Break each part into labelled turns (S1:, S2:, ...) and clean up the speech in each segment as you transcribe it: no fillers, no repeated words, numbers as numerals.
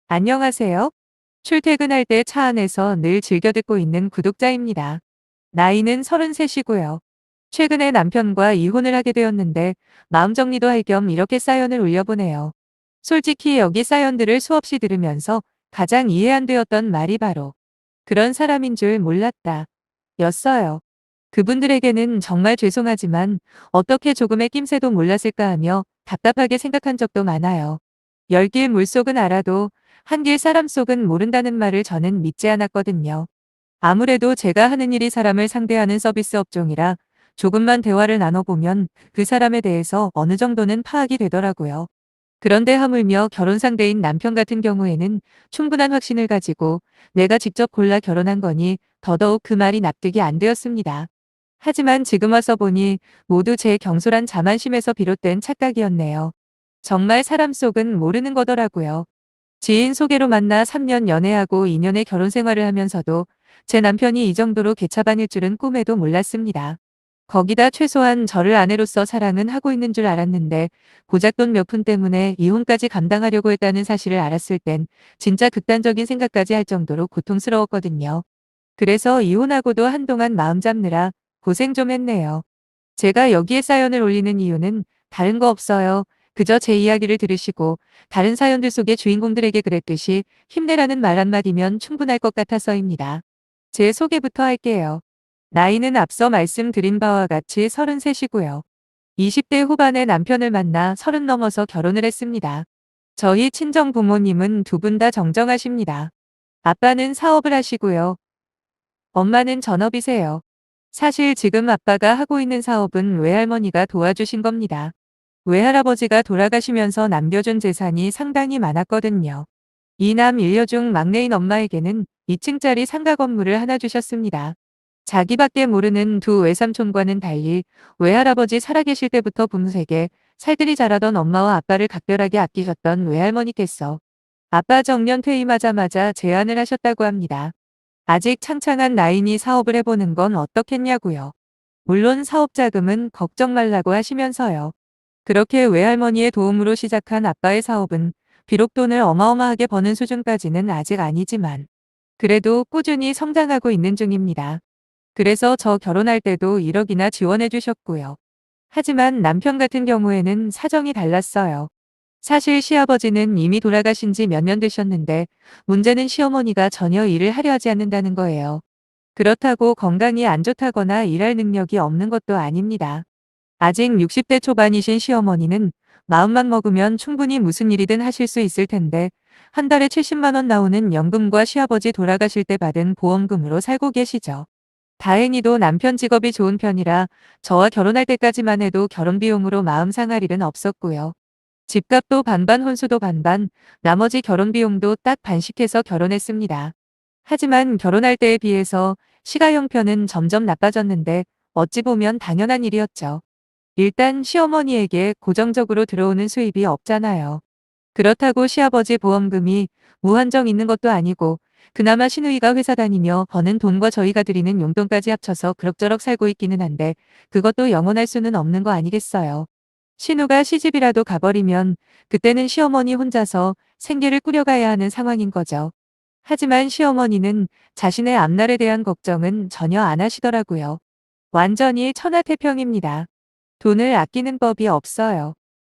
S1: 안녕하세요. 출퇴근할 때 차 안에서 늘 즐겨 듣고 있는 구독자입니다. 나이는 33이고요. 최근에 남편과 이혼을 하게 되었는데 마음 정리도 할 겸 이렇게 사연을 올려보네요. 솔직히 여기 사연들을 수없이 들으면서 가장 이해 안 되었던 말이 바로 그런 사람인 줄 몰랐다 였어요. 그분들에게는 정말 죄송하지만 어떻게 조금의 낌새도 몰랐을까 하며 답답하게 생각한 적도 많아요. 열길 물속은 알아도 한길 사람 속은 모른다는 말을 저는 믿지 않았거든요. 아무래도 제가 하는 일이 사람을 상대하는 서비스 업종이라 조금만 대화를 나눠보면 그 사람에 대해서 어느 정도는 파악이 되더라고요. 그런데 하물며 결혼 상대인 남편 같은 경우에는 충분한 확신을 가지고 내가 직접 골라 결혼한 거니 더더욱 그 말이 납득이 안 되었습니다. 하지만 지금 와서 보니 모두 제 경솔한 자만심에서 비롯된 착각이었네요. 정말 사람 속은 모르는 거더라고요. 지인 소개로 만나 3년 연애하고 2년의 결혼 생활을 하면서도 제 남편이 이 정도로 개차반일 줄은 꿈에도 몰랐습니다. 거기다 최소한 저를 아내로서 사랑은 하고 있는 줄 알았는데 고작 돈 몇 푼 때문에 이혼까지 감당하려고 했다는 사실을 알았을 땐 진짜 극단적인 생각까지 할 정도로 고통스러웠거든요. 그래서 이혼하고도 한동안 마음 잡느라 고생 좀 했네요. 제가 여기에 사연을 올리는 이유는 다른 거 없어요. 그저 제 이야기를 들으시고 다른 사연들 속의 주인공들에게 그랬듯이 힘내라는 말 한마디면 충분할 것 같아서입니다. 제 소개부터 할게요. 나이는 앞서 말씀드린 바와 같이 33이고요. 20대 후반에 남편을 만나 30 넘어서 결혼을 했습니다. 저희 친정 부모님은 두 분 다 정정하십니다. 아빠는 사업을 하시고요. 엄마는 전업이세요. 사실 지금 아빠가 하고 있는 사업은 외할머니가 도와주신 겁니다. 외할아버지가 돌아가시면서 남겨준 재산이 상당히 많았거든요. 이남 일녀 중 막내인 엄마에게는 2층짜리 상가 건물을 하나 주셨습니다. 자기밖에 모르는 두 외삼촌과는 달리 외할아버지 살아계실 때부터 분수에게 살들이 자라던 엄마와 아빠를 각별하게 아끼셨던 외할머니께서 아빠 정년 퇴임하자마자 제안을 하셨다고 합니다. 아직 창창한 나이니 사업을 해보는 건 어떻겠냐고요. 물론 사업 자금은 걱정 말라고 하시면서요. 그렇게 외할머니의 도움으로 시작한 아빠의 사업은 비록 돈을 어마어마하게 버는 수준까지는 아직 아니지만 그래도 꾸준히 성장하고 있는 중입니다. 그래서 저 결혼할 때도 1억이나 지원해 주셨고요. 하지만 남편 같은 경우에는 사정이 달랐어요. 사실 시아버지는 이미 돌아가신 지 몇 년 되셨는데 문제는 시어머니가 전혀 일을 하려 하지 않는다는 거예요. 그렇다고 건강이 안 좋다거나 일할 능력이 없는 것도 아닙니다. 아직 60대 초반이신 시어머니는 마음만 먹으면 충분히 무슨 일이든 하실 수 있을 텐데 한 달에 70만 원 나오는 연금과 시아버지 돌아가실 때 받은 보험금으로 살고 계시죠. 다행히도 남편 직업이 좋은 편이라 저와 결혼할 때까지만 해도 결혼 비용으로 마음 상할 일은 없었고요. 집값도 반반 혼수도 반반, 나머지 결혼 비용도 딱 반씩해서 결혼했습니다. 하지만 결혼할 때에 비해서 시가 형편은 점점 나빠졌는데 어찌 보면 당연한 일이었죠. 일단 시어머니에게 고정적으로 들어오는 수입이 없잖아요. 그렇다고 시아버지 보험금이 무한정 있는 것도 아니고 그나마 시누이가 회사 다니며 버는 돈과 저희가 드리는 용돈까지 합쳐서 그럭저럭 살고 있기는 한데 그것도 영원할 수는 없는 거 아니겠어요. 신우가 시집이라도 가버리면 그때는 시어머니 혼자서 생계를 꾸려가야 하는 상황인 거죠. 하지만 시어머니는 자신의 앞날에 대한 걱정은 전혀 안 하시더라고요. 완전히 천하태평입니다. 돈을 아끼는 법이 없어요.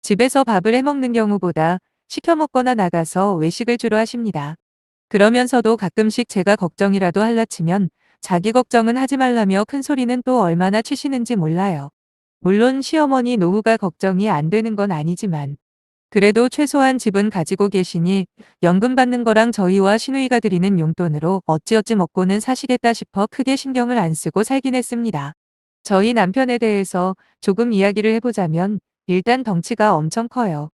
S1: 집에서 밥을 해먹는 경우보다 시켜 먹거나 나가서 외식을 주로 하십니다. 그러면서도 가끔씩 제가 걱정이라도 할라치면 자기 걱정은 하지 말라며 큰 소리는 또 얼마나 치시는지 몰라요. 물론 시어머니 노후가 걱정이 안 되는 건 아니지만 그래도 최소한 집은 가지고 계시니 연금 받는 거랑 저희와 시누이가 드리는 용돈으로 어찌어찌 먹고는 사시겠다 싶어 크게 신경을 안 쓰고 살긴 했습니다. 저희 남편에 대해서 조금 이야기를 해보자면 일단 덩치가 엄청 커요.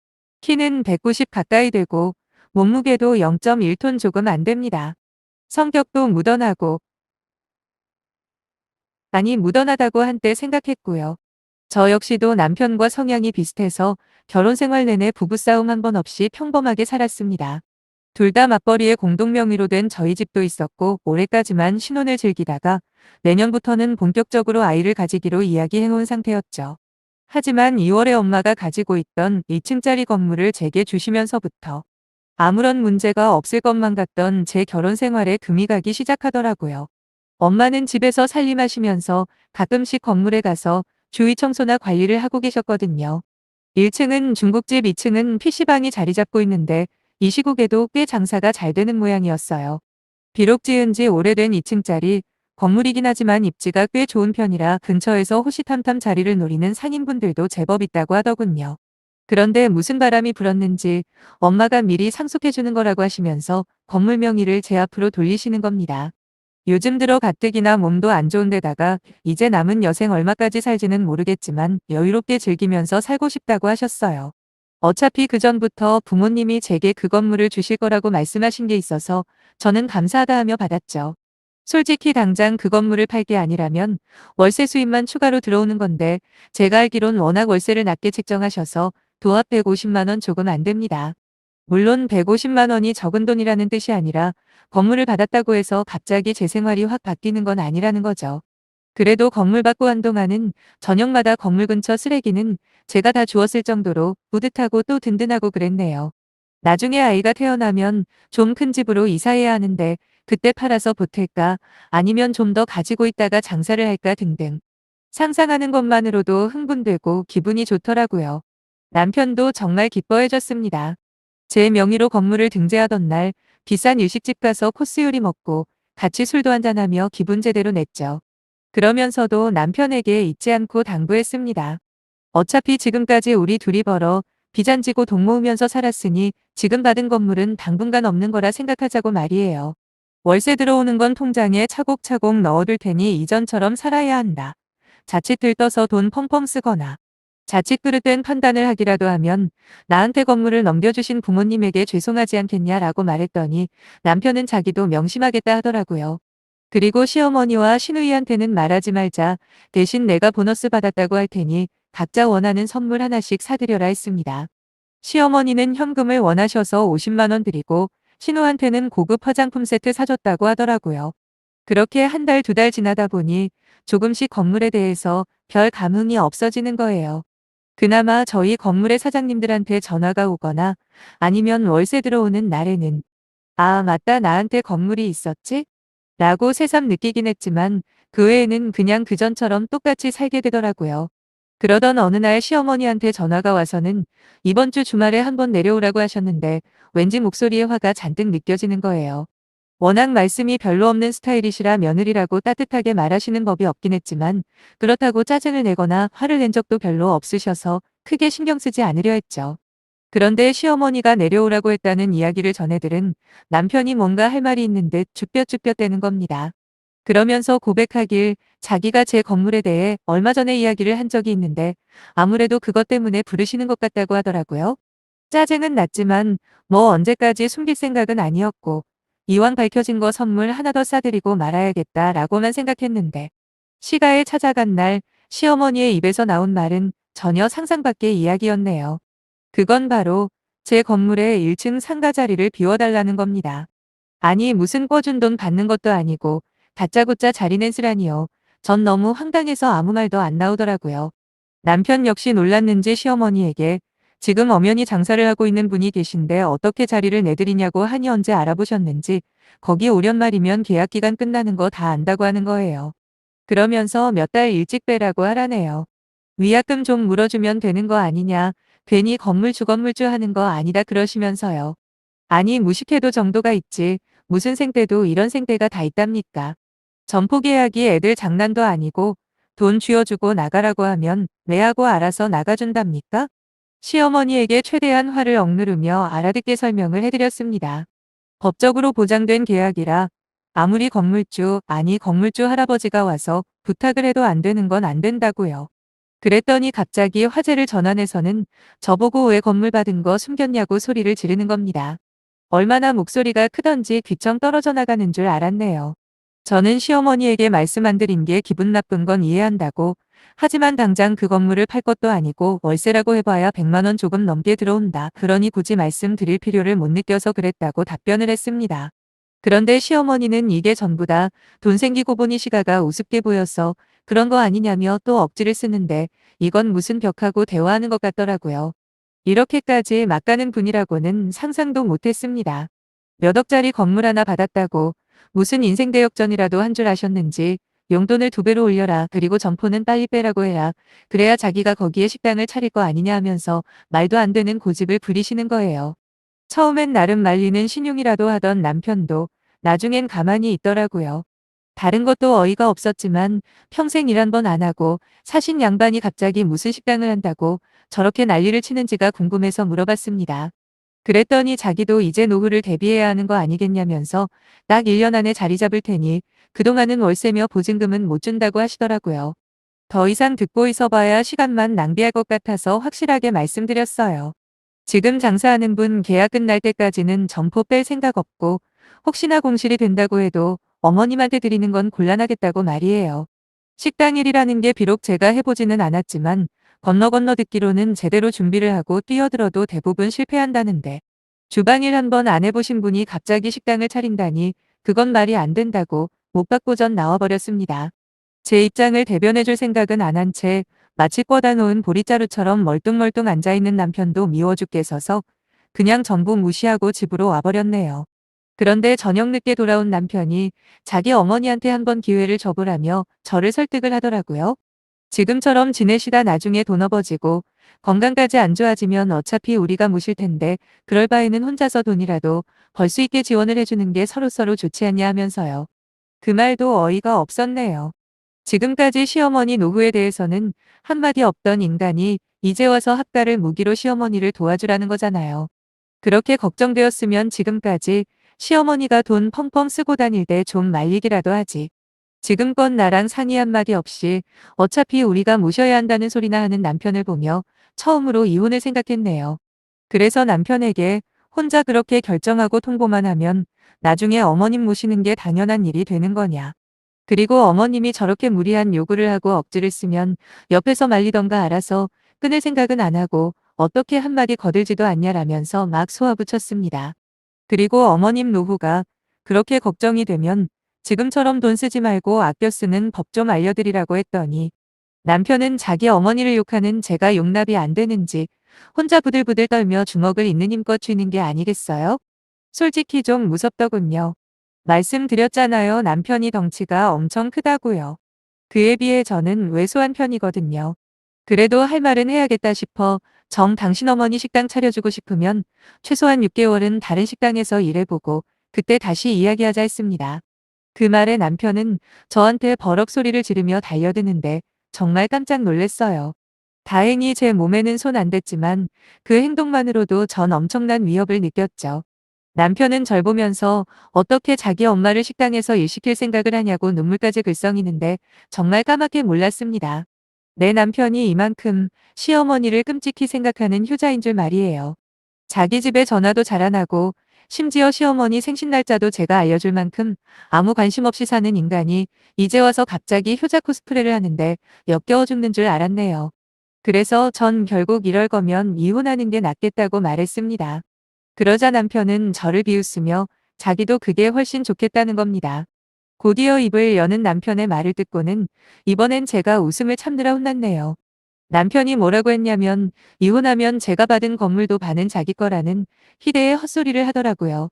S1: 키는 190 가까이 되고 몸무게도 0.1톤 조금 안 됩니다. 성격도 무던하고 아니 무던하다고 한때 생각했고요. 저 역시도 남편과 성향이 비슷해서 결혼 생활 내내 부부싸움 한 번 없이 평범하게 살았습니다. 둘 다 맞벌이의 공동명의로 된 저희 집도 있었고 올해까지만 신혼을 즐기다가 내년부터는 본격적으로 아이를 가지기로 이야기해놓은 상태였죠. 하지만 2월에 엄마가 가지고 있던 2층짜리 건물을 제게 주시면서부터 아무런 문제가 없을 것만 같던 제 결혼 생활에 금이 가기 시작하더라고요. 엄마는 집에서 살림하시면서 가끔씩 건물에 가서 주위 청소나 관리를 하고 계셨거든요. 1층은 중국집, 2층은 PC방이 자리 잡고 있는데 이 시국에도 꽤 장사가 잘 되는 모양이었어요. 비록 지은 지 오래된 2층짜리 건물이긴 하지만 입지가 꽤 좋은 편이라 근처에서 호시탐탐 자리를 노리는 상인분들도 제법 있다고 하더군요. 그런데 무슨 바람이 불었는지 엄마가 미리 상속해주는 거라고 하시면서 건물 명의를 제 앞으로 돌리시는 겁니다. 요즘 들어 가뜩이나 몸도 안 좋은데다가 이제 남은 여생 얼마까지 살지는 모르겠지만 여유롭게 즐기면서 살고 싶다고 하셨어요. 어차피 그전부터 부모님이 제게 그 건물을 주실 거라고 말씀하신 게 있어서 저는 감사하다 하며 받았죠. 솔직히 당장 그 건물을 팔 게 아니라면 월세 수입만 추가로 들어오는 건데 제가 알기론 워낙 월세를 낮게 책정하셔서 도합 150만 원 조금 안 됩니다. 물론 150만 원이 적은 돈이라는 뜻이 아니라 건물을 받았다고 해서 갑자기 제 생활이 확 바뀌는 건 아니라는 거죠. 그래도 건물 받고 한동안은 저녁마다 건물 근처 쓰레기는 제가 다 주웠을 정도로 뿌듯하고 또 든든하고 그랬네요. 나중에 아이가 태어나면 좀 큰 집으로 이사해야 하는데 그때 팔아서 보탤까 아니면 좀 더 가지고 있다가 장사를 할까 등등. 상상하는 것만으로도 흥분되고 기분이 좋더라고요. 남편도 정말 기뻐해줬습니다. 제 명의로 건물을 등재하던 날 비싼 일식집 가서 코스 요리 먹고 같이 술도 한잔하며 기분 제대로 냈죠. 그러면서도 남편에게 잊지 않고 당부했습니다. 어차피 지금까지 우리 둘이 벌어 비잔지고 돈 모으면서 살았으니 지금 받은 건물은 당분간 없는 거라 생각하자고 말이에요. 월세 들어오는 건 통장에 차곡차곡 넣어둘 테니 이전처럼 살아야 한다. 자칫 들떠서 돈 펑펑 쓰거나 자칫 그릇된 판단을 하기라도 하면 나한테 건물을 넘겨주신 부모님에게 죄송하지 않겠냐라고 말했더니 남편은 자기도 명심하겠다 하더라고요. 그리고 시어머니와 시누이한테는 말하지 말자. 대신 내가 보너스 받았다고 할 테니 각자 원하는 선물 하나씩 사드려라 했습니다. 시어머니는 현금을 원하셔서 50만 원 드리고 신우한테는 고급 화장품 세트 사줬다고 하더라고요. 그렇게 한 달, 2달 지나다 보니 조금씩 건물에 대해서 별 감흥이 없어지는 거예요. 그나마 저희 건물의 사장님들한테 전화가 오거나 아니면 월세 들어오는 날에는 아, 맞다. 나한테 건물이 있었지? 라고 새삼 느끼긴 했지만 그 외에는 그냥 그전처럼 똑같이 살게 되더라고요. 그러던 어느 날 시어머니한테 전화가 와서는 이번 주 주말에 한번 내려오라고 하셨는데 왠지 목소리에 화가 잔뜩 느껴지는 거예요. 워낙 말씀이 별로 없는 스타일이시라 며느리라고 따뜻하게 말하시는 법이 없긴 했지만 그렇다고 짜증을 내거나 화를 낸 적도 별로 없으셔서 크게 신경 쓰지 않으려 했죠. 그런데 시어머니가 내려오라고 했다는 이야기를 전해들은 남편이 뭔가 할 말이 있는 듯 쭈뼛쭈뼛대는 겁니다. 그러면서 고백하길 자기가 제 건물에 대해 얼마 전에 이야기를 한 적이 있는데 아무래도 그것 때문에 부르시는 것 같다고 하더라고요. 짜증은 났지만 뭐 언제까지 숨길 생각은 아니었고 이왕 밝혀진 거 선물 하나 더 싸드리고 말아야겠다라고만 생각했는데 시가에 찾아간 날 시어머니의 입에서 나온 말은 전혀 상상 밖의 이야기였네요. 그건 바로 제 건물의 1층 상가 자리를 비워달라는 겁니다. 아니 무슨 꿔준 돈 받는 것도 아니고 다짜고짜 자리 낸 쓰라니요. 전 너무 황당해서 아무 말도 안 나오더라고요. 남편 역시 놀랐는지 시어머니에게 지금 엄연히 장사를 하고 있는 분이 계신데 어떻게 자리를 내드리냐고 하니 언제 알아보셨는지 거기 오련 말이면 계약 기간 끝나는 거 다 안다고 하는 거예요. 그러면서 몇 달 일찍 빼라고 하라네요. 위약금 좀 물어주면 되는 거 아니냐. 괜히 건물 주건물주 하는 거 아니다 그러시면서요. 아니 무식해도 정도가 있지. 무슨 생떼도 이런 생떼가 다 있답니까. 점포계약이 애들 장난도 아니고 돈 쥐어주고 나가라고 하면 왜 하고 알아서 나가준답니까? 시어머니에게 최대한 화를 억누르며 알아듣게 설명을 해드렸습니다. 법적으로 보장된 계약이라 아무리 건물주 아니 건물주 할아버지가 와서 부탁을 해도 안 되는 건 안 된다고요. 그랬더니 갑자기 화제를 전환해서는 저보고 왜 건물 받은 거 숨겼냐고 소리를 지르는 겁니다. 얼마나 목소리가 크던지 귀청 떨어져 나가는 줄 알았네요. 저는 시어머니에게 말씀 안 드린 게 기분 나쁜 건 이해한다고. 하지만 당장 그 건물을 팔 것도 아니고 월세라고 해봐야 100만 원 조금 넘게 들어온다. 그러니 굳이 말씀드릴 필요를 못 느껴서 그랬다고 답변을 했습니다. 그런데 시어머니는 이게 전부 다 돈 생기고 보니 시가가 우습게 보여서 그런 거 아니냐며 또 억지를 쓰는데 이건 무슨 벽하고 대화하는 것 같더라고요. 이렇게까지 막가는 분이라고는 상상도 못했습니다. 몇 억짜리 건물 하나 받았다고 무슨 인생대역전이라도 한 줄 아셨는지 용돈을 2배로 올려라. 그리고 점포는 빨리 빼라고 해라. 그래야 자기가 거기에 식당을 차릴 거 아니냐 하면서 말도 안 되는 고집을 부리시는 거예요. 처음엔 나름 말리는 신용이라도 하던 남편도 나중엔 가만히 있더라고요. 다른 것도 어이가 없었지만 평생 일 한 번 안 하고 사신 양반이 갑자기 무슨 식당을 한다고 저렇게 난리를 치는지가 궁금해서 물어봤습니다. 그랬더니 자기도 이제 노후를 대비해야 하는 거 아니겠냐면서 딱 1년 안에 자리 잡을 테니 그동안은 월세며 보증금은 못 준다고 하시더라고요. 더 이상 듣고 있어봐야 시간만 낭비할 것 같아서 확실하게 말씀드렸어요. 지금 장사하는 분 계약 끝날 때까지는 점포 뺄 생각 없고 혹시나 공실이 된다고 해도 어머님한테 드리는 건 곤란하겠다고 말이에요. 식당 일이라는 게 비록 제가 해보지는 않았지만 건너 듣기로는 제대로 준비를 하고 뛰어들어도 대부분 실패한다는데 주방일 한 번 안 해보신 분이 갑자기 식당을 차린다니 그건 말이 안 된다고 못 받고 전 나와버렸습니다. 제 입장을 대변해줄 생각은 안 한 채 마치 꿔다 놓은 보릿자루처럼 멀뚱멀뚱 앉아있는 남편도 미워 죽겠어서 그냥 전부 무시하고 집으로 와버렸네요. 그런데 저녁 늦게 돌아온 남편이 자기 어머니한테 한번 기회를 줘보라며 저를 설득을 하더라고요. 지금처럼 지내시다 나중에 돈 없어지고 건강까지 안 좋아지면 어차피 우리가 모실 텐데 그럴 바에는 혼자서 돈이라도 벌 수 있게 지원을 해주는 게 서로서로 좋지 않냐 하면서요. 그 말도 어이가 없었네요. 지금까지 시어머니 노후에 대해서는 한마디 없던 인간이 이제 와서 합가를 무기로 시어머니를 도와주라는 거잖아요. 그렇게 걱정되었으면 지금까지 시어머니가 돈 펑펑 쓰고 다닐 때 좀 말리기라도 하지. 지금껏 나랑 상의 한마디 없이 어차피 우리가 모셔야 한다는 소리나 하는 남편을 보며 처음으로 이혼을 생각했네요. 그래서 남편에게 혼자 그렇게 결정하고 통보만 하면 나중에 어머님 모시는 게 당연한 일이 되는 거냐. 그리고 어머님이 저렇게 무리한 요구를 하고 억지를 쓰면 옆에서 말리던가 알아서 끊을 생각은 안 하고 어떻게 한마디 거들지도 않냐라면서 막 쏘아붙였습니다. 그리고 어머님 노후가 그렇게 걱정이 되면 지금처럼 돈 쓰지 말고 아껴 쓰는 법 좀 알려드리라고 했더니 남편은 자기 어머니를 욕하는 제가 용납이 안 되는지 혼자 부들부들 떨며 주먹을 있는 힘껏 쥐는 게 아니겠어요? 솔직히 좀 무섭더군요. 말씀드렸잖아요. 남편이 덩치가 엄청 크다고요. 그에 비해 저는 왜소한 편이거든요. 그래도 할 말은 해야겠다 싶어 당신 어머니 식당 차려주고 싶으면 최소한 6개월은 다른 식당에서 일해보고 그때 다시 이야기하자 했습니다. 그 말에 남편은 저한테 버럭 소리를 지르며 달려드는데 정말 깜짝 놀랐어요. 다행히 제 몸에는 손 안 댔지만 그 행동만으로도 전 엄청난 위협을 느꼈죠. 남편은 절 보면서 어떻게 자기 엄마를 식당에서 일시킬 생각을 하냐고 눈물까지 글썽이는데 정말 까맣게 몰랐습니다. 내 남편이 이만큼 시어머니를 끔찍히 생각하는 효자인 줄 말이에요. 자기 집에 전화도 잘 안 하고 심지어 시어머니 생신날짜도 제가 알려줄 만큼 아무 관심 없이 사는 인간이 이제 와서 갑자기 효자 코스프레를 하는데 역겨워 죽는 줄 알았네요. 그래서 전 결국 이럴 거면 이혼하는 게 낫겠다고 말했습니다. 그러자 남편은 저를 비웃으며 자기도 그게 훨씬 좋겠다는 겁니다. 곧이어 입을 여는 남편의 말을 듣고는 이번엔 제가 웃음을 참느라 혼났네요. 남편이 뭐라고 했냐면 이혼하면 제가 받은 건물도 반은 자기 거라는 희대의 헛소리를 하더라고요.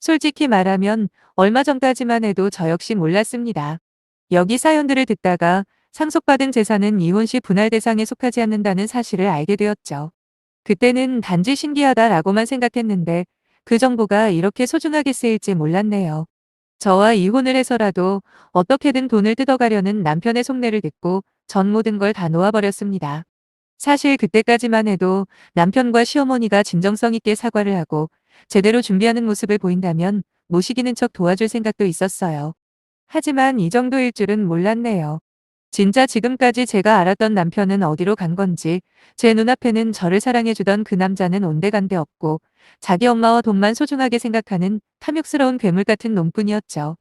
S1: 솔직히 말하면 얼마 전까지만 해도 저 역시 몰랐습니다. 여기 사연들을 듣다가 상속받은 재산은 이혼 시 분할 대상에 속하지 않는다는 사실을 알게 되었죠. 그때는 단지 신기하다라고만 생각했는데 그 정보가 이렇게 소중하게 쓰일지 몰랐네요. 저와 이혼을 해서라도 어떻게든 돈을 뜯어가려는 남편의 속내를 듣고 전 모든 걸 다 놓아버렸습니다. 사실 그때까지만 해도 남편과 시어머니가 진정성 있게 사과를 하고 제대로 준비하는 모습을 보인다면 모시기는 척 도와줄 생각도 있었어요. 하지만 이 정도일 줄은 몰랐네요. 진짜 지금까지 제가 알았던 남편은 어디로 간 건지 제 눈앞에는 저를 사랑해주던 그 남자는 온데간데 없고 자기 엄마와 돈만 소중하게 생각하는 탐욕스러운 괴물 같은 놈뿐이었죠.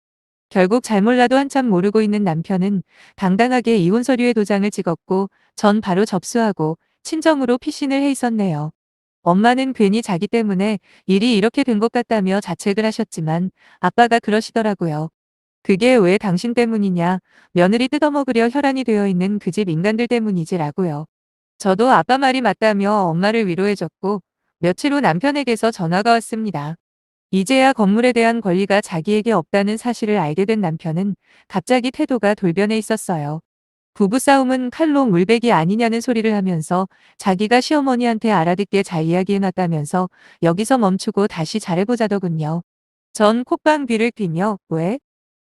S1: 결국 잘 몰라도 한참 모르고 있는 남편은 당당하게 이혼 서류에 도장을 찍었고 전 바로 접수하고 친정으로 피신을 해 있었네요. 엄마는 괜히 자기 때문에 일이 이렇게 된 것 같다며 자책을 하셨지만 아빠가 그러시더라고요. 그게 왜 당신 때문이냐. 며느리 뜯어먹으려 혈안이 되어 있는 그 집 인간들 때문이지라고요. 저도 아빠 말이 맞다며 엄마를 위로해줬고, 며칠 후 남편에게서 전화가 왔습니다. 이제야 건물에 대한 권리가 자기에게 없다는 사실을 알게 된 남편은 갑자기 태도가 돌변해 있었어요. 부부싸움은 칼로 물베기 아니냐는 소리를 하면서 자기가 시어머니한테 알아듣게 잘 이야기해놨다면서 여기서 멈추고 다시 잘해보자더군요. 전 콧방 뒤를 뀌며 왜?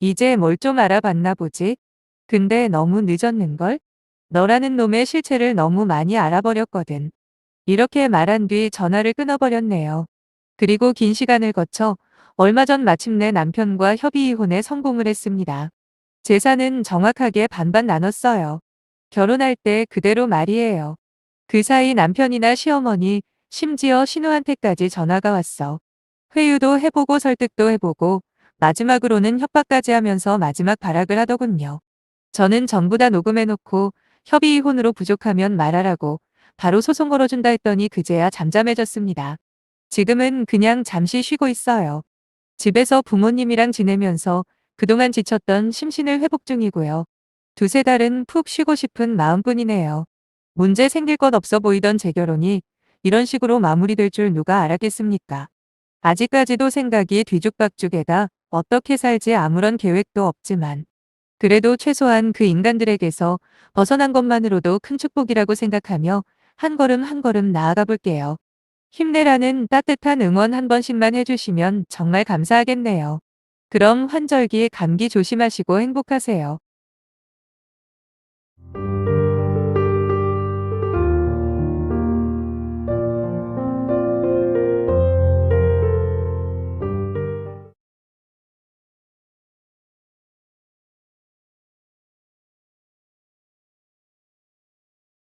S1: 이제 뭘 좀 알아봤나 보지? 근데 너무 늦었는걸? 너라는 놈의 실체를 너무 많이 알아버렸거든. 이렇게 말한 뒤 전화를 끊어버렸네요. 그리고 긴 시간을 거쳐 얼마 전 마침내 남편과 협의 이혼에 성공을 했습니다. 재산은 정확하게 반반 나눴어요. 결혼할 때 그대로 말이에요. 그 사이 남편이나 시어머니, 심지어 신우한테까지 전화가 왔어. 회유도 해보고 설득도 해보고 마지막으로는 협박까지 하면서 마지막 발악을 하더군요. 저는 전부 다 녹음해놓고 협의 이혼으로 부족하면 말하라고 바로 소송 걸어준다 했더니 그제야 잠잠해졌습니다. 지금은 그냥 잠시 쉬고 있어요. 집에서 부모님이랑 지내면서 그동안 지쳤던 심신을 회복 중이고요. 두세 달은 푹 쉬고 싶은 마음뿐이네요. 문제 생길 것 없어 보이던 제 결혼이 이런 식으로 마무리될 줄 누가 알았겠습니까? 아직까지도 생각이 뒤죽박죽에다 어떻게 살지 아무런 계획도 없지만 그래도 최소한 그 인간들에게서 벗어난 것만으로도 큰 축복이라고 생각하며 한 걸음 한 걸음 나아가 볼게요. 힘내라는 따뜻한 응원 한 번씩만 해주시면 정말 감사하겠네요. 그럼 환절기 감기 조심하시고 행복하세요.